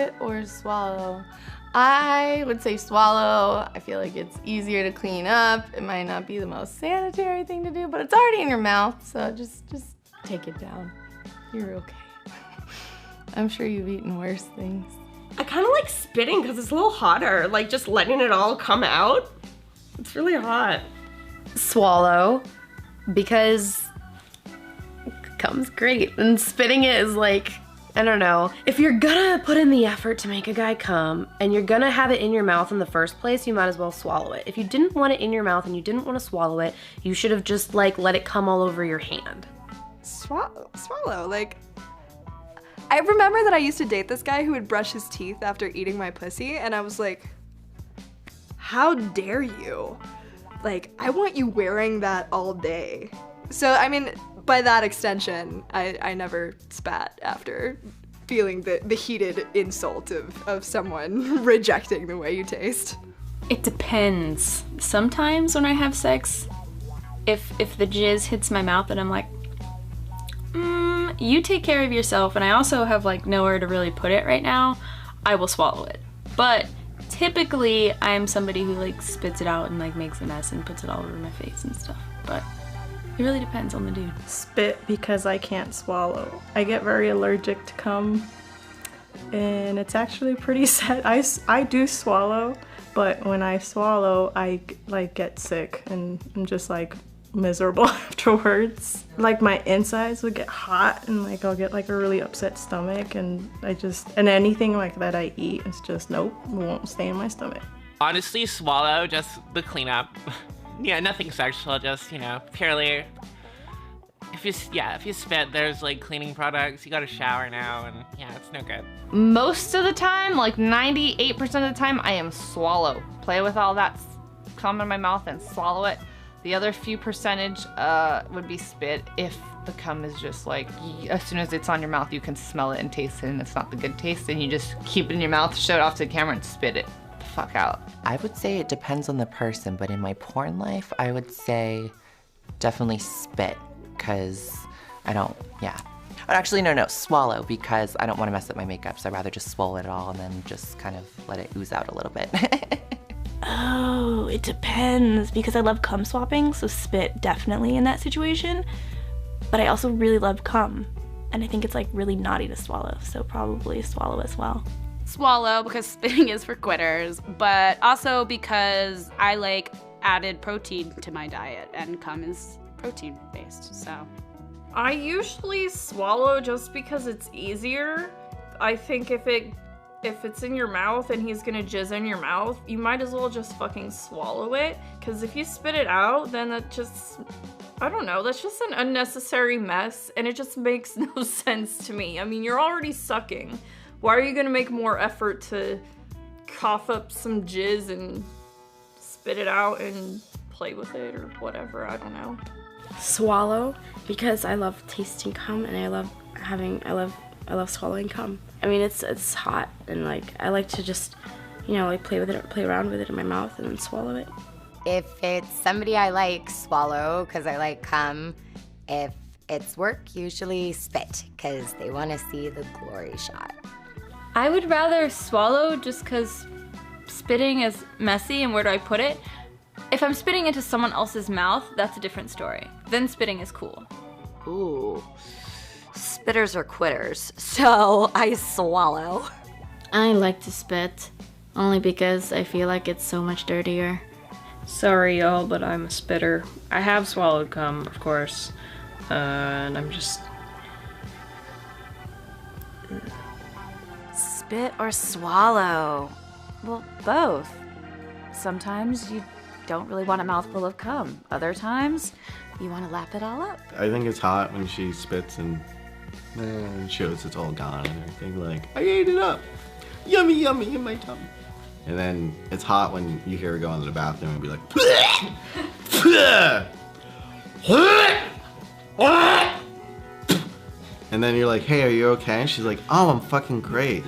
spit or swallow? I would say swallow. I feel like it's easier to clean up. It might not be the most sanitary thing to do, but it's already in your mouth, so just take it down. You're okay. I'm sure you've eaten worse things. I kind of like spitting because it's a little hotter, like just letting it all come out. It's really hot. Swallow, because cum's great, and spitting it is like, I don't know. If you're gonna put in the effort to make a guy come, and you're gonna have it in your mouth in the first place, you might as well swallow it. If you didn't want it in your mouth and you didn't want to swallow it, you should have just like let it come all over your hand. Swallow, like, I remember that I used to date this guy who would brush his teeth after eating my pussy, and I was like, how dare you? Like, I want you wearing that all day. So, I mean, by that extension, I never spat after feeling the heated insult of someone rejecting the way you taste. It depends. Sometimes when I have sex, if the jizz hits my mouth and I'm like, you take care of yourself, and I also have like nowhere to really put it right now, I will swallow it. But typically I'm somebody who like spits it out and like makes a mess and puts it all over my face and stuff. But it really depends on the dude. Spit because I can't swallow. I get very allergic to cum, and it's actually pretty sad. I do swallow, but when I swallow, I like get sick and I'm just like miserable afterwards. Like my insides would get hot, and like I'll get like a really upset stomach, and anything like that I eat, it's just nope, it won't stay in my stomach. Honestly, swallow, just the cleanup. Yeah, nothing sexual, just, you know, purely, if you spit, there's like cleaning products, you gotta shower now, and yeah, it's no good. Most of the time, like 98% of the time, I am swallow. Play with all that cum in my mouth and swallow it. The other few percentage would be spit if the cum is just like, as soon as it's on your mouth, you can smell it and taste it, and it's not the good taste, and you just keep it in your mouth, show it off to the camera, and spit it the fuck out. I would say it depends on the person, but in my porn life, I would say definitely spit, because I don't, yeah. But actually, no, swallow, because I don't want to mess up my makeup, so I'd rather just swallow it all and then just kind of let it ooze out a little bit. Oh, it depends, because I love cum swapping, so spit definitely in that situation. But I also really love cum, and I think it's like really naughty to swallow, so probably swallow as well. Swallow, because spitting is for quitters, but also because I like added protein to my diet, and cum is protein based, so. I usually swallow just because it's easier. I think if it's in your mouth and he's gonna jizz in your mouth, you might as well just fucking swallow it. Because if you spit it out, then that just, I don't know, that's just an unnecessary mess, and it just makes no sense to me. I mean, you're already sucking. Why are you gonna make more effort to cough up some jizz and spit it out and play with it or whatever? I don't know. Swallow, because I love tasting cum, and I love swallowing cum. I mean, it's hot, and like I like to just, you know, like play around with it in my mouth and then swallow it. If it's somebody I like, swallow, because I like cum. If it's work, usually spit, because they want to see the glory shot. I would rather swallow just because spitting is messy, and where do I put it? If I'm spitting into someone else's mouth, that's a different story. Then spitting is cool. Ooh. Spitters are quitters, so I swallow. I like to spit, only because I feel like it's so much dirtier. Sorry y'all, but I'm a spitter. I have swallowed cum, of course, and I'm just... Spit or swallow? Well, both. Sometimes you don't really want a mouthful of cum. Other times, you want to lap it all up. I think it's hot when she spits and shows it's all gone and everything. Like, I ate it up. Yummy, yummy in my tummy. And then it's hot when you hear her go into the bathroom and be like, and then you're like, hey, are you okay? And she's like, oh, I'm fucking great.